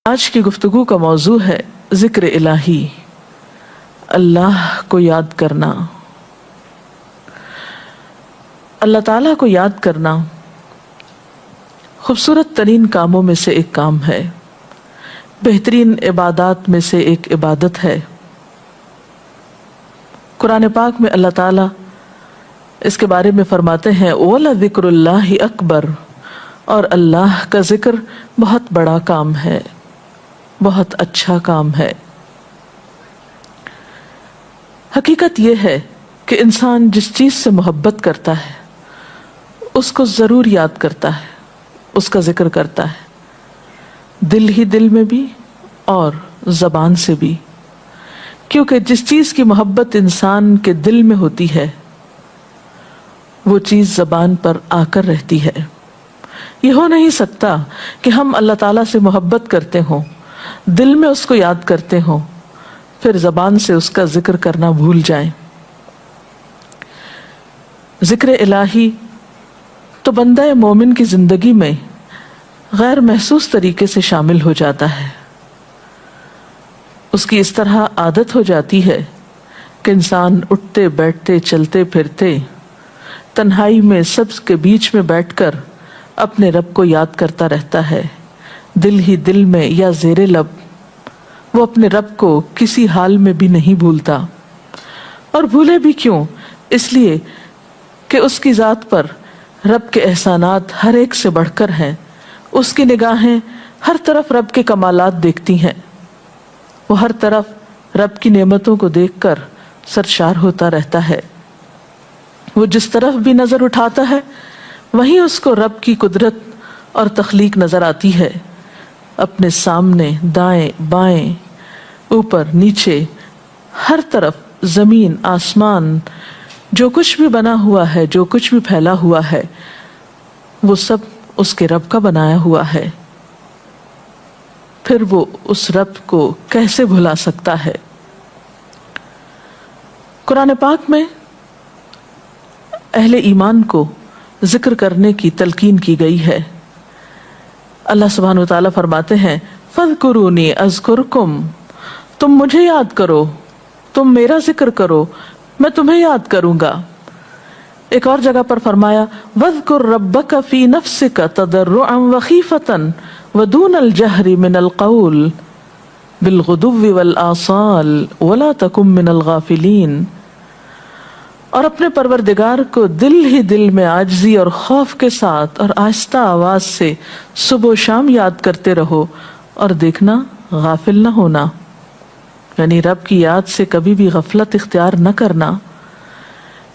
آج کی گفتگو کا موضوع ہے ذکر الہی، اللہ کو یاد کرنا۔ اللہ تعالیٰ کو یاد کرنا خوبصورت ترین کاموں میں سے ایک کام ہے، بہترین عبادات میں سے ایک عبادت ہے۔ قرآن پاک میں اللہ تعالیٰ اس کے بارے میں فرماتے ہیں وَلَذِكْرُ اللَّهِ أَكْبَرُ، اور اللہ کا ذکر بہت بڑا کام ہے، بہت اچھا کام ہے۔ حقیقت یہ ہے کہ انسان جس چیز سے محبت کرتا ہے اس کو ضرور یاد کرتا ہے، اس کا ذکر کرتا ہے، دل ہی دل میں بھی اور زبان سے بھی، کیونکہ جس چیز کی محبت انسان کے دل میں ہوتی ہے وہ چیز زبان پر آ کر رہتی ہے۔ یہ ہو نہیں سکتا کہ ہم اللہ تعالیٰ سے محبت کرتے ہوں، دل میں اس کو یاد کرتے ہوں، پھر زبان سے اس کا ذکر کرنا بھول جائیں۔ ذکر الہی تو بندہ مومن کی زندگی میں غیر محسوس طریقے سے شامل ہو جاتا ہے۔ اس کی اس طرح عادت ہو جاتی ہے کہ انسان اٹھتے بیٹھتے چلتے پھرتے تنہائی میں سب کے بیچ میں بیٹھ کر اپنے رب کو یاد کرتا رہتا ہے، دل ہی دل میں یا زیر لب۔ وہ اپنے رب کو کسی حال میں بھی نہیں بھولتا، اور بھولے بھی کیوں؟ اس لیے کہ اس کی ذات پر رب کے احسانات ہر ایک سے بڑھ کر ہیں، اس کی نگاہیں ہر طرف رب کے کمالات دیکھتی ہیں، وہ ہر طرف رب کی نعمتوں کو دیکھ کر سرشار ہوتا رہتا ہے۔ وہ جس طرف بھی نظر اٹھاتا ہے وہیں اس کو رب کی قدرت اور تخلیق نظر آتی ہے۔ اپنے سامنے، دائیں بائیں، اوپر نیچے، ہر طرف زمین آسمان، جو کچھ بھی بنا ہوا ہے، جو کچھ بھی پھیلا ہوا ہے، وہ سب اس کے رب کا بنایا ہوا ہے۔ پھر وہ اس رب کو کیسے بھلا سکتا ہے؟ قرآن پاک میں اہل ایمان کو ذکر کرنے کی تلقین کی گئی ہے۔ اللہ سبحانہ وتعالیٰ فرماتے ہیں فَاذْكُرُونِي أَذْكُرْكُمْ، تم مجھے یاد کرو، تم میرا ذکر کرو، میں تمہیں یاد کروں گا۔ ایک اور جگہ پر فرمایا وَاذْكُرْ رَبَّكَ فِي نَفْسِكَ تَضَرُّعًا وَخِيفَةً وَدُونَ الْجَهْرِ مِنَ الْقَوْلِ بِالْغُدُوِّ وَالْآصَالِ وَلَا تَكُن مِّنَ الْغَافِلِينَ، اور اپنے پروردگار کو دل ہی دل میں عاجزی اور خوف کے ساتھ اور آہستہ آواز سے صبح و شام یاد کرتے رہو، اور دیکھنا غافل نہ ہونا، یعنی رب کی یاد سے کبھی بھی غفلت اختیار نہ کرنا۔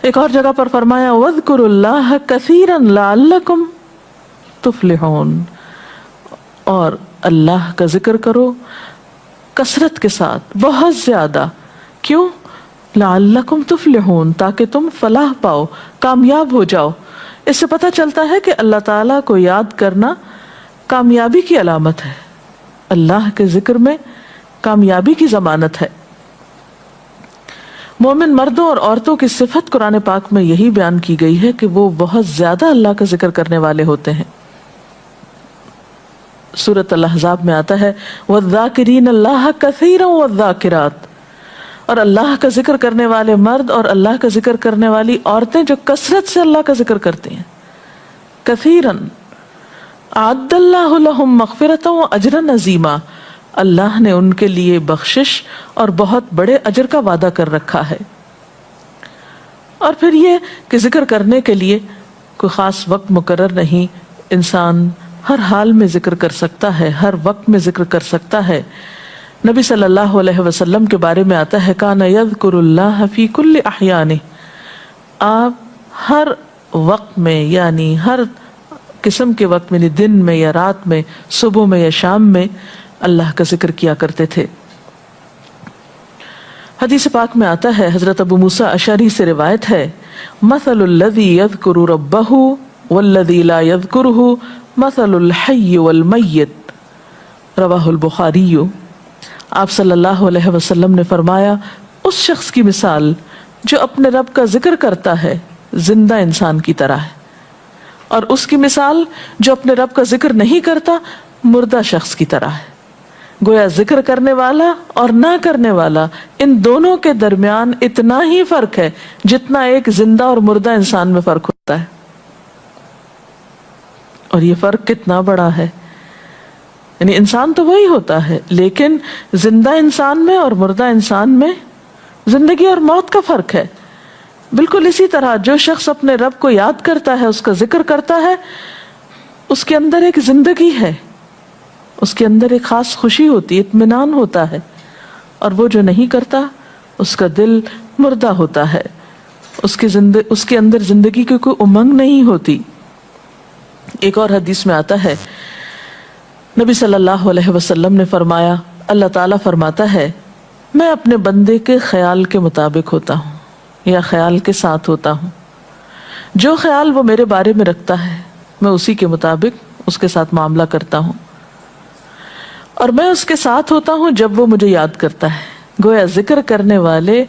ایک اور جگہ پر فرمایا وَاذْكُرُوا اللَّهَ كَثِيرًا لَعَلَّكُمْ تُفْلِحُونَ، اور اللہ کا ذکر کرو کثرت کے ساتھ، بہت زیادہ۔ کیوں؟ لعلکم تفلحون، تاکہ تم فلاح پاؤ، کامیاب ہو جاؤ۔ اس سے پتہ چلتا ہے کہ اللہ تعالیٰ کو یاد کرنا کامیابی کی علامت ہے، اللہ کے ذکر میں کامیابی کی ضمانت ہے۔ مومن مردوں اور عورتوں کی صفت قرآن پاک میں یہی بیان کی گئی ہے کہ وہ بہت زیادہ اللہ کا ذکر کرنے والے ہوتے ہیں۔ سورۃ الاحزاب میں آتا ہے وَالذَّاكِرِينَ اللَّهَ كَثِيرًا وَالذَّاكِرَاتِ، اور اللہ کا ذکر کرنے والے مرد اور اللہ کا ذکر کرنے والی عورتیں جو کثرت سے اللہ کا ذکر کرتی ہیں۔ کثیراً اعد اللہ لہم مغفرۃ واجرا عظیما، اللہ نے ان کے لیے بخشش اور بہت بڑے اجر کا وعدہ کر رکھا ہے۔ اور پھر یہ کہ ذکر کرنے کے لیے کوئی خاص وقت مقرر نہیں، انسان ہر حال میں ذکر کر سکتا ہے، ہر وقت میں ذکر کر سکتا ہے۔ نبی صلی اللہ علیہ وسلم کے بارے میں آتا ہے کان یذکر اللہ فی کل احیانہ، آپ ہر وقت میں، یعنی ہر قسم کے وقت میں، دن میں یا رات میں، صبح میں یا شام میں اللہ کا ذکر کیا کرتے تھے۔ حدیث پاک میں آتا ہے، حضرت ابو موسیٰ اشعری سے روایت ہے مثل الذی یذکر ربہ والذی لا یذکرہ مثل الحی والمیت، رواہ البخاری۔ آپ صلی اللہ علیہ وسلم نے فرمایا اس شخص کی مثال جو اپنے رب کا ذکر کرتا ہے زندہ انسان کی طرح ہے، اور اس کی مثال جو اپنے رب کا ذکر نہیں کرتا مردہ شخص کی طرح ہے۔ گویا ذکر کرنے والا اور نہ کرنے والا ان دونوں کے درمیان اتنا ہی فرق ہے جتنا ایک زندہ اور مردہ انسان میں فرق ہوتا ہے. اور یہ فرق کتنا بڑا ہے. یعنی انسان تو وہی ہوتا ہے، لیکن زندہ انسان میں اور مردہ انسان میں زندگی اور موت کا فرق ہے. بالکل اسی طرح جو شخص اپنے رب کو یاد کرتا ہے، اس کا ذکر کرتا ہے، اس کے اندر ایک زندگی ہے، اس کے اندر ایک خاص خوشی ہوتی ہے، اطمینان ہوتا ہے. اور وہ جو نہیں کرتا اس کا دل مردہ ہوتا ہے، اس کے اندر زندگی کی کوئی امنگ نہیں ہوتی. ایک اور حدیث میں آتا ہے، نبی صلی اللہ علیہ وسلم نے فرمایا، اللہ تعالیٰ فرماتا ہے میں اپنے بندے کے خیال کے مطابق ہوتا ہوں یا خیال کے ساتھ ہوتا ہوں. جو خیال وہ میرے بارے میں رکھتا ہے میں اسی کے مطابق اس کے ساتھ معاملہ کرتا ہوں، اور میں اس کے ساتھ ہوتا ہوں جب وہ مجھے یاد کرتا ہے. گویا ذکر کرنے والے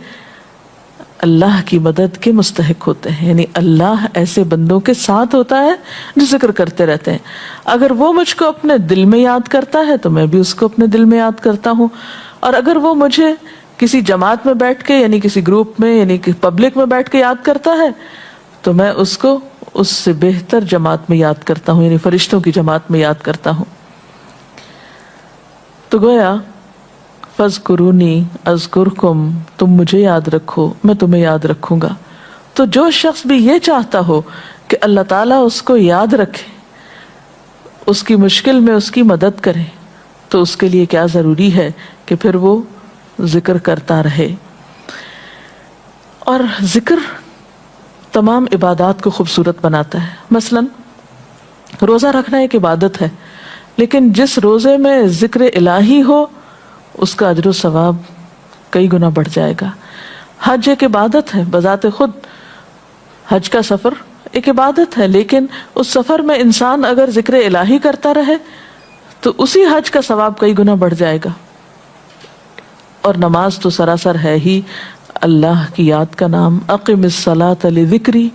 اللہ کی مدد کے مستحق ہوتے ہیں. یعنی اللہ ایسے بندوں کے ساتھ ہوتا ہے جو ذکر کرتے رہتے ہیں. اگر وہ مجھ کو اپنے دل میں یاد کرتا ہے تو میں بھی اس کو اپنے دل میں یاد کرتا ہوں، اور اگر وہ مجھے کسی جماعت میں بیٹھ کے یعنی کسی گروپ میں یعنی پبلک میں بیٹھ کے یاد کرتا ہے تو میں اس کو اس سے بہتر جماعت میں یاد کرتا ہوں، یعنی فرشتوں کی جماعت میں یاد کرتا ہوں. تو گویا فَاذْكُرُونِي أَذْكُرْكُمْ، تم مجھے یاد رکھو میں تمہیں یاد رکھوں گا. تو جو شخص بھی یہ چاہتا ہو کہ اللہ تعالیٰ اس کو یاد رکھے، اس کی مشکل میں اس کی مدد کرے، تو اس کے لیے کیا ضروری ہے کہ پھر وہ ذکر کرتا رہے. اور ذکر تمام عبادات کو خوبصورت بناتا ہے. مثلا روزہ رکھنا ایک عبادت ہے، لیکن جس روزے میں ذکر الہی ہو اس کا اجر و ثواب کئی گنا بڑھ جائے گا. حج ایک عبادت ہے بذات خود، حج کا سفر ایک عبادت ہے، لیکن اس سفر میں انسان اگر ذکر الہی کرتا رہے تو اسی حج کا ثواب کئی گنا بڑھ جائے گا. اور نماز تو سراسر ہے ہی اللہ کی یاد کا نام. اقم الصلاۃ لذکری،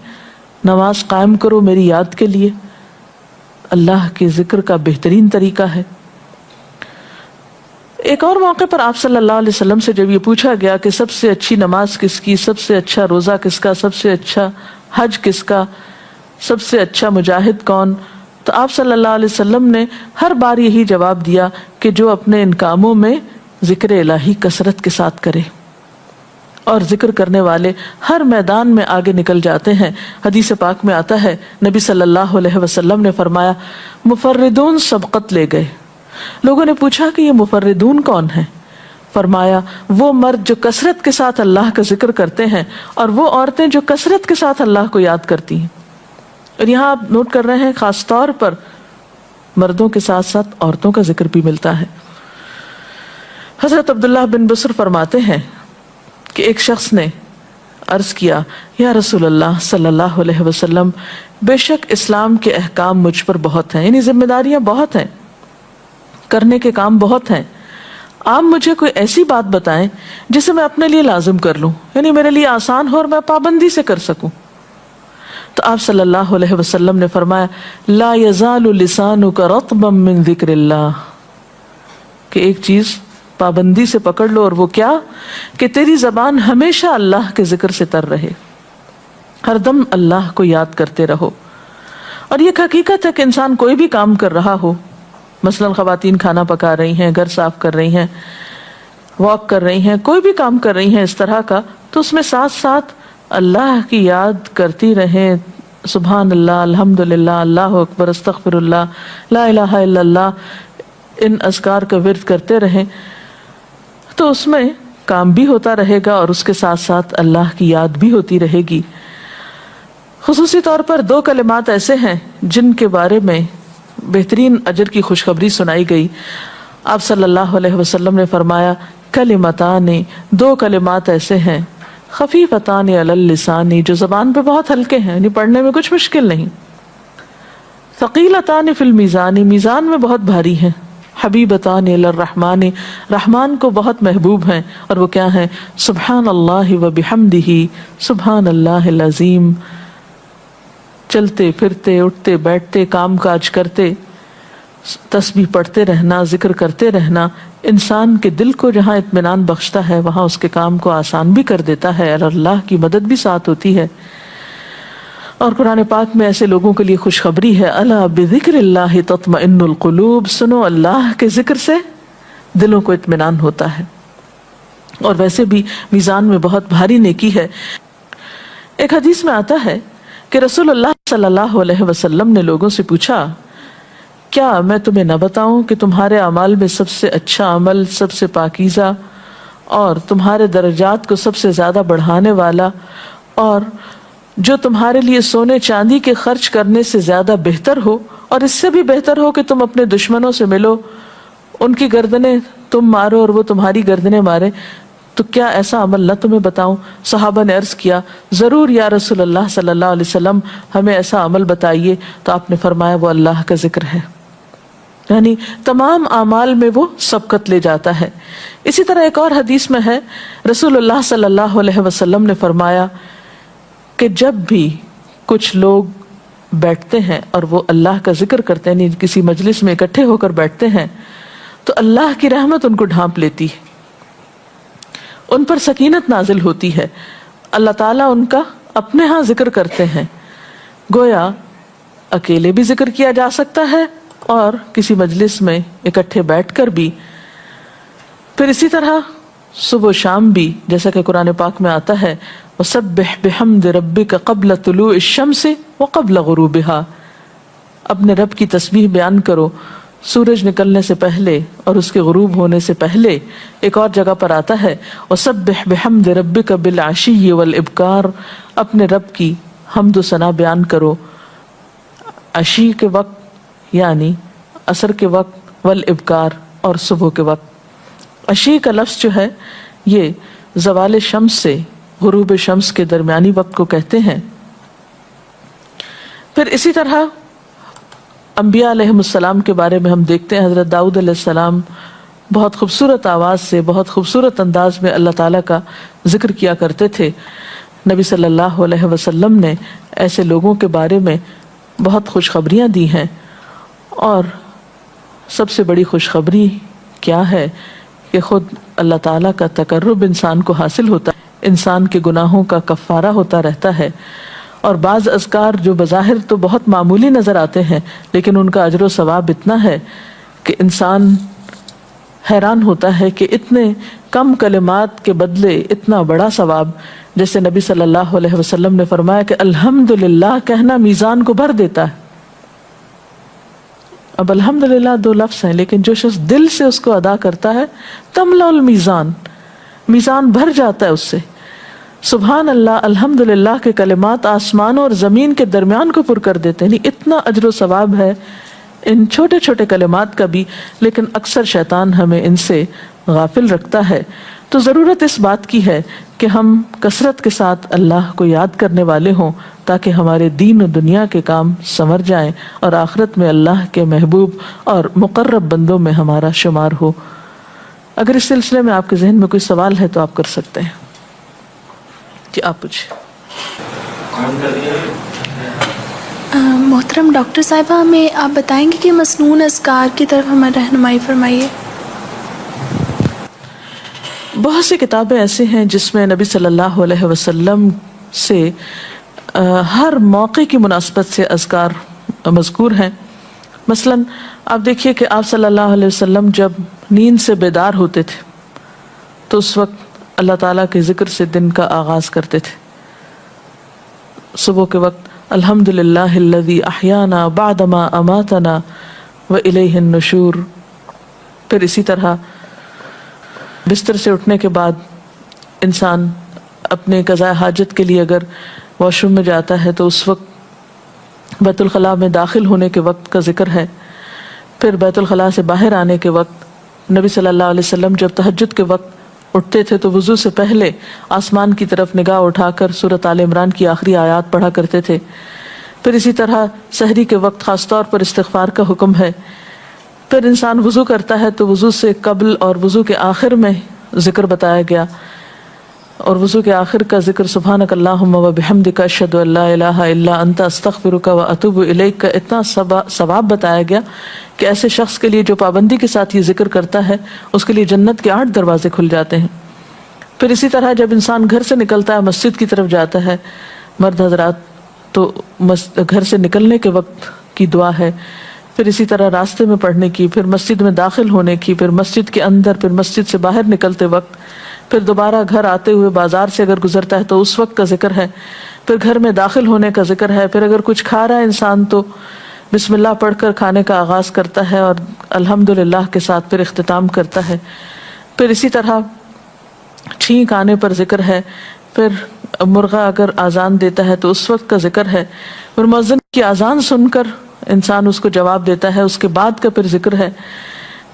نماز قائم کرو میری یاد کے لیے. اللہ کے ذکر کا بہترین طریقہ ہے. ایک اور موقع پر آپ صلی اللہ علیہ وسلم سے جب یہ پوچھا گیا کہ سب سے اچھی نماز کس کی، سب سے اچھا روزہ کس کا، سب سے اچھا حج کس کا، سب سے اچھا مجاہد کون، تو آپ صلی اللہ علیہ وسلم نے ہر بار یہی جواب دیا کہ جو اپنے ان کاموں میں ذکر الہی کثرت کے ساتھ کرے. اور ذکر کرنے والے ہر میدان میں آگے نکل جاتے ہیں. حدیث پاک میں آتا ہے نبی صلی اللہ علیہ وسلم نے فرمایا مفردون سبقت لے گئے. لوگوں نے پوچھا کہ یہ مفردون کون ہیں؟ فرمایا وہ مرد جو کثرت کے ساتھ اللہ کا ذکر کرتے ہیں اور وہ عورتیں جو کثرت کے ساتھ اللہ کو یاد کرتی ہیں. اور یہاں آپ نوٹ کر رہے ہیں خاص طور پر مردوں کے ساتھ ساتھ عورتوں کا ذکر بھی ملتا ہے. حضرت عبداللہ بن بصر فرماتے ہیں کہ ایک شخص نے عرض کیا یا رسول اللہ صلی اللہ علیہ وسلم، بے شک اسلام کے احکام مجھ پر بہت ہیں، یعنی ذمہ داریاں بہت ہیں، کرنے کے کام بہت ہیں. آپ مجھے کوئی ایسی بات بتائیں جسے میں اپنے لیے لازم کر لوں، یعنی میرے لیے آسان ہو اور میں پابندی سے کر سکوں. تو آپ صلی اللہ علیہ وسلم نے فرمایا لا یزال لسانک رطبا من ذکر اللہ، کہ ایک چیز پابندی سے پکڑ لو، اور وہ کیا کہ تیری زبان ہمیشہ اللہ کے ذکر سے تر رہے، ہر دم اللہ کو یاد کرتے رہو. اور یہ حقیقت ہے کہ انسان کوئی بھی کام کر رہا ہو، مثلا خواتین کھانا پکا رہی ہیں، گھر صاف کر رہی ہیں، واک کر رہی ہیں، کوئی بھی کام کر رہی ہیں اس طرح کا، تو اس میں ساتھ ساتھ اللہ کی یاد کرتی رہیں. سبحان اللہ، الحمدللہ، اللہ اکبر، استغفر اللہ، لا الہ الا اللہ، ان اذکار کا ورد کرتے رہیں، تو اس میں کام بھی ہوتا رہے گا اور اس کے ساتھ ساتھ اللہ کی یاد بھی ہوتی رہے گی. خصوصی طور پر دو کلمات ایسے ہیں جن کے بارے میں بہترین اجر کی خوشخبری سنائی گئی. آپ صلی اللہ علیہ وسلم نے فرمایا کلمتان، دو کلمات ایسے ہیں خفیفتان علی اللسان، جو زبان پہ بہت ہلکے ہیں، یعنی پڑھنے میں کچھ مشکل نہیں، ثقیلتان فی المیزان، میزان میں بہت بھاری ہیں، حبیبتان الی الرحمن، رحمان کو بہت محبوب ہیں، اور وہ کیا ہیں؟ سبحان اللہ و بحمدہ، سبحان اللہ العظیم. چلتے پھرتے، اٹھتے بیٹھتے، کام کاج کرتے تسبیح پڑھتے رہنا، ذکر کرتے رہنا انسان کے دل کو جہاں اطمینان بخشتا ہے وہاں اس کے کام کو آسان بھی کر دیتا ہے اور اللہ کی مدد بھی ساتھ ہوتی ہے۔ اور قرآن پاک میں ایسے لوگوں کے لیے خوشخبری ہے، الا بذکر اللہ تطمئن القلوب، سنو اللہ کے ذکر سے دلوں کو اطمینان ہوتا ہے۔ اور ویسے بھی میزان میں بہت بھاری نیکی ہے۔ ایک حدیث میں آتا ہے کہ رسول اللہ صلی اللہ علیہ وسلم نے لوگوں سے پوچھا، کیا میں تمہیں نہ بتاؤں کہ تمہارے اعمال میں سب سے اچھا عمل، سب سے پاکیزہ اور تمہارے درجات کو سب سے زیادہ بڑھانے والا اور جو تمہارے لیے سونے چاندی کے خرچ کرنے سے زیادہ بہتر ہو، اور اس سے بھی بہتر ہو کہ تم اپنے دشمنوں سے ملو، ان کی گردنیں تم مارو اور وہ تمہاری گردنیں مارے، تو کیا ایسا عمل نہ تمہیں بتاؤں؟ صحابہ نے عرض کیا، ضرور یا رسول اللہ صلی اللہ علیہ وسلم، ہمیں ایسا عمل بتائیے۔ تو آپ نے فرمایا وہ اللہ کا ذکر ہے، یعنی تمام اعمال میں وہ سبقت لے جاتا ہے۔ اسی طرح ایک اور حدیث میں ہے، رسول اللہ صلی اللہ علیہ وسلم نے فرمایا کہ جب بھی کچھ لوگ بیٹھتے ہیں اور وہ اللہ کا ذکر کرتے ہیں، یعنی کسی مجلس میں اکٹھے ہو کر بیٹھتے ہیں، تو اللہ کی رحمت ان کو ڈھانپ لیتی ہے، ان پر سکینت نازل ہوتی ہے، اللہ تعالیٰ ان کا اپنے ہاں ذکر کرتے ہیں۔ گویا اکیلے بھی ذکر کیا جا سکتا ہے اور کسی مجلس میں اکٹھے بیٹھ کر بھی۔ پھر اسی طرح صبح و شام بھی، جیسا کہ قرآن پاک میں آتا ہے، وَسَبِّحْ بِحَمْدِ رَبِّكَ قَبْلَ طُلُوعِ الشَّمْسِ وَقَبْلَ غُرُوبِهَا، اپنے رب کی تسبیح بیان کرو سورج نکلنے سے پہلے اور اس کے غروب ہونے سے پہلے۔ ایک اور جگہ پر آتا ہے وَسَبِّحْ بِحَمْدِ رَبِّكَ بِالْعَشِيِّ وَالْإِبْكَارِ، اپنے رب کی حمد و ثنا بیان کرو عشی کے وقت یعنی عصر کے وقت، والابکار اور صبح کے وقت۔ عشی کا لفظ جو ہے یہ زوال شمس سے غروب شمس کے درمیانی وقت کو کہتے ہیں۔ پھر اسی طرح انبیاء علیہ السلام کے بارے میں ہم دیکھتے ہیں، حضرت داؤد علیہ السلام بہت خوبصورت آواز سے، بہت خوبصورت انداز میں اللہ تعالیٰ کا ذکر کیا کرتے تھے۔ نبی صلی اللہ علیہ وسلم نے ایسے لوگوں کے بارے میں بہت خوشخبریاں دی ہیں، اور سب سے بڑی خوشخبری کیا ہے کہ خود اللہ تعالیٰ کا تقرب انسان کو حاصل ہوتا ہے، انسان کے گناہوں کا کفارہ ہوتا رہتا ہے، اور بعض اذکار جو بظاہر تو بہت معمولی نظر آتے ہیں لیکن ان کا اجر و ثواب اتنا ہے کہ انسان حیران ہوتا ہے کہ اتنے کم کلمات کے بدلے اتنا بڑا ثواب۔ جیسے نبی صلی اللہ علیہ وسلم نے فرمایا کہ الحمدللہ کہنا میزان کو بھر دیتا ہے۔ اب الحمدللہ دو لفظ ہیں، لیکن جو شخص دل سے اس کو ادا کرتا ہے تملا المیزان، میزان بھر جاتا ہے اس سے۔ سبحان اللہ، الحمدللہ کے کلمات آسمان اور زمین کے درمیان کو پر کر دیتے ہیں، یعنی اتنا اجر و ثواب ہے ان چھوٹے چھوٹے کلمات کا بھی، لیکن اکثر شیطان ہمیں ان سے غافل رکھتا ہے۔ تو ضرورت اس بات کی ہے کہ ہم کثرت کے ساتھ اللہ کو یاد کرنے والے ہوں، تاکہ ہمارے دین و دنیا کے کام سنور جائیں اور آخرت میں اللہ کے محبوب اور مقرب بندوں میں ہمارا شمار ہو۔ اگر اس سلسلے میں آپ کے ذہن میں کوئی سوال ہے تو آپ کر سکتے ہیں۔ جی آپ پوچھیں۔ محترم ڈاکٹر صاحبہ، ہمیں آپ بتائیں گے کہ مسنون اذکار کی طرف ہمیں رہنمائی فرمائیے۔ بہت سی کتابیں ایسے ہیں جس میں نبی صلی اللہ علیہ وسلم سے ہر موقع کی مناسبت سے اذکار مذکور ہیں۔ مثلا آپ دیکھیے کہ آپ صلی اللہ علیہ وسلم جب نیند سے بیدار ہوتے تھے تو اس وقت اللہ تعالیٰ کے ذکر سے دن کا آغاز کرتے تھے۔ صبح کے وقت الحمدللہ الذی احیانا بعدما اماتنا والیہ النشور۔ پھر اسی طرح بستر سے اٹھنے کے بعد انسان اپنے قضاء حاجت کے لیے اگر واش روم میں جاتا ہے تو اس وقت بیت الخلاء میں داخل ہونے کے وقت کا ذکر ہے۔ پھر بیت الخلاء سے باہر آنے کے وقت نبی صلی اللہ علیہ وسلم جب تہجد کے وقت اٹھتے تھے تو وضو سے پہلے آسمان کی طرف نگاہ اٹھا کر سورۃ آل عمران کی آخری آیات پڑھا کرتے تھے۔ پھر اسی طرح سحری کے وقت خاص طور پر استغفار کا حکم ہے۔ پھر انسان وضو کرتا ہے تو وضو سے قبل اور وضو کے آخر میں ذکر بتایا گیا۔ اور وضو کے آخر کا ذکر سبحانک اللہم و بحمدک اشہد ان لا الہ الا انت استغفرک و اتوب الیک کا اتنا ثواب بتایا گیا کہ ایسے شخص کے لیے جو پابندی کے ساتھ یہ ذکر کرتا ہے اس کے لیے جنت کے 8 دروازے کھل جاتے ہیں۔ پھر اسی طرح جب انسان گھر سے نکلتا ہے، مسجد کی طرف جاتا ہے، مرد حضرات، تو گھر سے نکلنے کے وقت کی دعا ہے، پھر اسی طرح راستے میں پڑھنے کی، پھر مسجد میں داخل ہونے کی، پھر مسجد کے اندر، پھر مسجد سے باہر نکلتے وقت، پھر دوبارہ گھر آتے ہوئے بازار سے اگر گزرتا ہے تو اس وقت کا ذکر ہے، پھر گھر میں داخل ہونے کا ذکر ہے، پھر اگر کچھ کھا رہا ہے انسان تو بسم اللہ پڑھ کر کھانے کا آغاز کرتا ہے اور الحمدللہ کے ساتھ پھر اختتام کرتا ہے، پھر اسی طرح چھینک آنے پر ذکر ہے، پھر مرغا اگر آزان دیتا ہے تو اس وقت کا ذکر ہے، پھر مؤذن کی آزان سن کر انسان اس کو جواب دیتا ہے، اس کے بعد کا پھر ذکر ہے،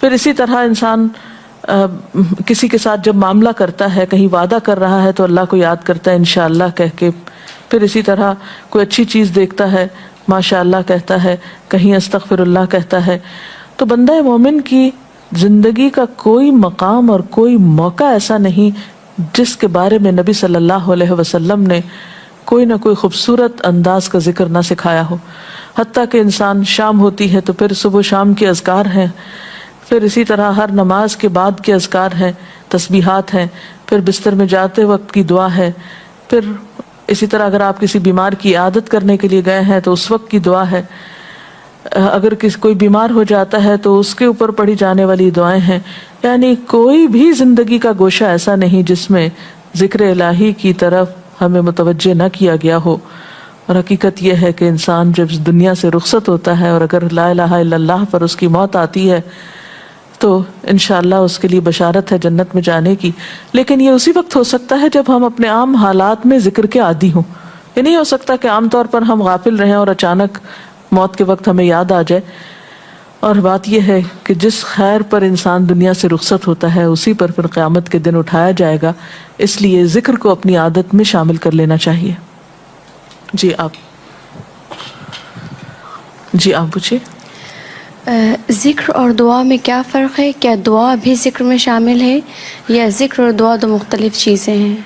پھر اسی طرح انسان کسی کے ساتھ جب معاملہ کرتا ہے، کہیں وعدہ کر رہا ہے تو اللہ کو یاد کرتا ہے انشاءاللہ کہہ کے، پھر اسی طرح کوئی اچھی چیز دیکھتا ہے ماشاءاللہ کہتا ہے، کہیں استغفر اللہ کہتا ہے۔ تو بندہ مومن کی زندگی کا کوئی مقام اور کوئی موقع ایسا نہیں جس کے بارے میں نبی صلی اللہ علیہ وسلم نے کوئی نہ کوئی خوبصورت انداز کا ذکر نہ سکھایا ہو۔ حتیٰ کہ انسان شام ہوتی ہے تو پھر صبح و شام کے اذکار ہیں، پھر اسی طرح ہر نماز کے بعد کے اذکار ہیں، تسبیحات ہیں، پھر بستر میں جاتے وقت کی دعا ہے، پھر اسی طرح اگر آپ کسی بیمار کی عیادت کرنے کے لیے گئے ہیں تو اس وقت کی دعا ہے، اگر کوئی بیمار ہو جاتا ہے تو اس کے اوپر پڑھی جانے والی دعائیں ہیں۔ یعنی کوئی بھی زندگی کا گوشہ ایسا نہیں جس میں ذکر الہی کی طرف ہمیں متوجہ نہ کیا گیا ہو۔ اور حقیقت یہ ہے کہ انسان جب اس دنیا سے رخصت ہوتا ہے اور اگر لا الہ الا اللہ پر اس کی موت آتی ہے تو انشاءاللہ اس کے لیے بشارت ہے جنت میں جانے کی، لیکن یہ اسی وقت ہو سکتا ہے جب ہم اپنے عام حالات میں ذکر کے عادی ہوں۔ یہ نہیں ہو سکتا کہ عام طور پر ہم غافل رہیں اور اچانک موت کے وقت ہمیں یاد آ جائے۔ اور بات یہ ہے کہ جس خیر پر انسان دنیا سے رخصت ہوتا ہے اسی پر پھر قیامت کے دن اٹھایا جائے گا، اس لیے ذکر کو اپنی عادت میں شامل کر لینا چاہیے۔ جی آپ پوچھیے۔ ذکر اور دعا میں کیا فرق ہے؟ کیا دعا بھی ذکر میں شامل ہے یا ذکر اور دعا دو مختلف چیزیں ہیں؟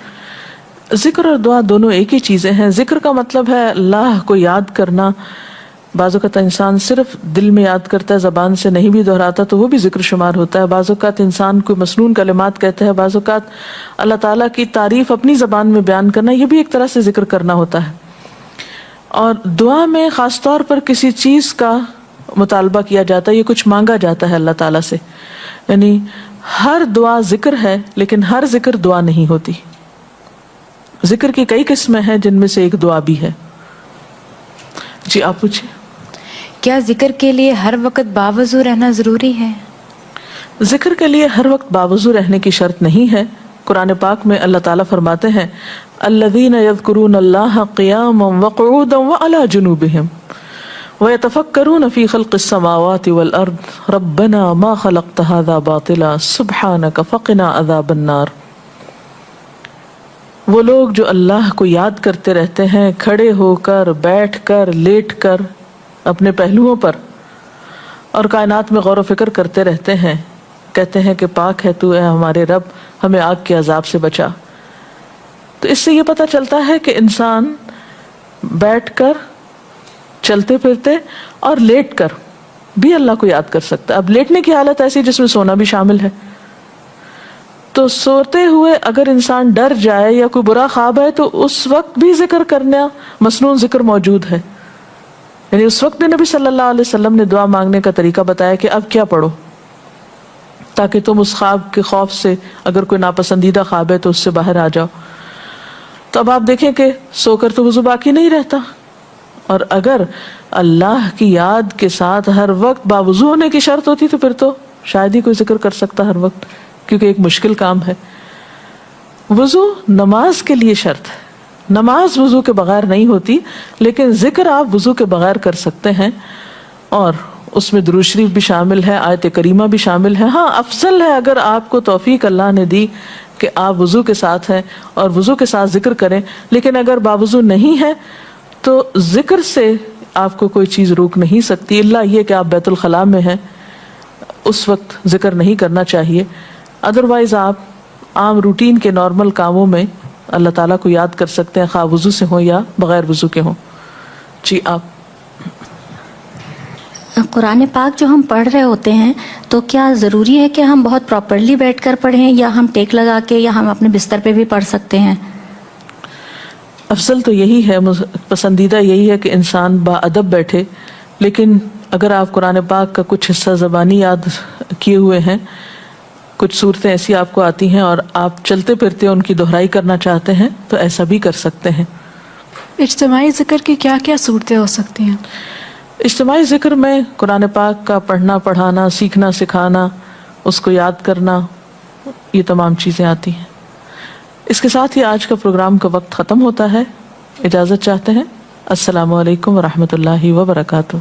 ذکر اور دعا دونوں ایک ہی چیزیں ہیں۔ ذکر کا مطلب ہے اللہ کو یاد کرنا۔ بعض اوقات انسان صرف دل میں یاد کرتا ہے، زبان سے نہیں بھی دہراتا تو وہ بھی ذکر شمار ہوتا ہے۔ بعض اوقات انسان کوئی مسنون کلمات کہتا ہے، بعض اوقات اللہ تعالیٰ کی تعریف اپنی زبان میں بیان کرنا، یہ بھی ایک طرح سے ذکر کرنا ہوتا ہے۔ اور دعا میں خاص طور پر کسی چیز کا مطالبہ کیا جاتا ہے، یہ کچھ مانگا جاتا ہے اللہ تعالیٰ سے۔ یعنی ہر دعا ذکر ہے لیکن ہر ذکر دعا نہیں ہوتی۔ ذکر کی کئی قسمیں ہیں جن میں سے ایک دعا بھی ہے۔ جی آپ پوچھیں۔ کیا ذکر کے لیے ہر وقت باوضو رہنا ضروری ہے؟ ذکر کے لیے ہر وقت باوضو رہنے کی شرط نہیں ہے۔ قرآن پاک میں اللہ تعالیٰ فرماتے ہیں الذین یذکرون اللہ قیاما وقعودا وعلی جنوبہم وَيَتَفَكَّرُونَ فِي خَلْقِ السَّمَاوَاتِ وَالْأَرْضِ رَبَّنَا مَا خَلَقْتَ هَذَا بَاطِلًا سُبْحَانَكَ فَقِنَا عَذَابَ النَّارِ۔ وہ لوگ جو اللہ کو یاد کرتے رہتے ہیں، کھڑے ہو کر، بیٹھ کر، لیٹ کر، اپنے پہلوؤں پر، اور کائنات میں غور و فکر کرتے رہتے ہیں، کہتے ہیں کہ پاک ہے تو اے ہمارے رب، ہمیں آگ کے عذاب سے بچا۔ تو اس سے یہ پتہ چلتا ہے کہ انسان بیٹھ کر، چلتے پھرتے اور لیٹ کر بھی اللہ کو یاد کر سکتا ہے۔ اب لیٹنے کی حالت ایسی جس میں سونا بھی شامل ہے، تو سوتے ہوئے اگر انسان ڈر جائے یا کوئی برا خواب ہے تو اس وقت بھی ذکر کرنا، مسنون ذکر موجود ہے۔ یعنی اس وقت بھی نبی صلی اللہ علیہ وسلم نے دعا مانگنے کا طریقہ بتایا کہ اب کیا پڑھو، تاکہ تم اس خواب کے خوف سے، اگر کوئی ناپسندیدہ خواب ہے تو اس سے باہر آ جاؤ۔ تو اب آپ دیکھیں کہ سو کر تو وضو باقی نہیں رہتا، اور اگر اللہ کی یاد کے ساتھ ہر وقت باوضو ہونے کی شرط ہوتی تو پھر تو شاید ہی کوئی ذکر کر سکتا ہر وقت، کیونکہ ایک مشکل کام ہے۔ وضو نماز کے لیے شرط ہے، نماز وضو کے بغیر نہیں ہوتی، لیکن ذکر آپ وضو کے بغیر کر سکتے ہیں، اور اس میں درود شریف بھی شامل ہے، آیت کریمہ بھی شامل ہے۔ ہاں افضل ہے اگر آپ کو توفیق اللہ نے دی کہ آپ وضو کے ساتھ ہیں اور وضو کے ساتھ ذکر کریں، لیکن اگر باوضو نہیں ہے تو ذکر سے آپ کو کوئی چیز روک نہیں سکتی، الا یہ کہ آپ بیت الخلاء میں ہیں، اس وقت ذکر نہیں کرنا چاہیے۔ ادروائز آپ عام روٹین کے نارمل کاموں میں اللہ تعالیٰ کو یاد کر سکتے ہیں، خواہ وضو سے ہوں یا بغیر وضو کے ہوں. جی آپ. قرآن پاک جو ہم پڑھ رہے ہوتے ہیں تو کیا ضروری ہے کہ ہم بہت پراپرلی بیٹھ کر پڑھیں، یا ہم ٹیک لگا کے، یا ہم اپنے بستر پہ بھی پڑھ سکتے ہیں؟ افضل تو یہی ہے، پسندیدہ یہی ہے کہ انسان با ادب بیٹھے، لیکن اگر آپ قرآن پاک کا کچھ حصہ زبانی یاد کیے ہوئے ہیں، کچھ صورتیں ایسی آپ کو آتی ہیں اور آپ چلتے پھرتے ان کی دہرائی کرنا چاہتے ہیں تو ایسا بھی کر سکتے ہیں. اجتماعی ذکر کی کیا کیا صورتیں ہو سکتی ہیں؟ اجتماعی ذکر میں قرآن پاک کا پڑھنا، پڑھانا، سیکھنا، سکھانا، اس کو یاد کرنا، یہ تمام چیزیں آتی ہیں. اس کے ساتھ ہی آج کا پروگرام کا وقت ختم ہوتا ہے. اجازت چاہتے ہیں. السلام علیکم ورحمۃ اللہ وبرکاتہ.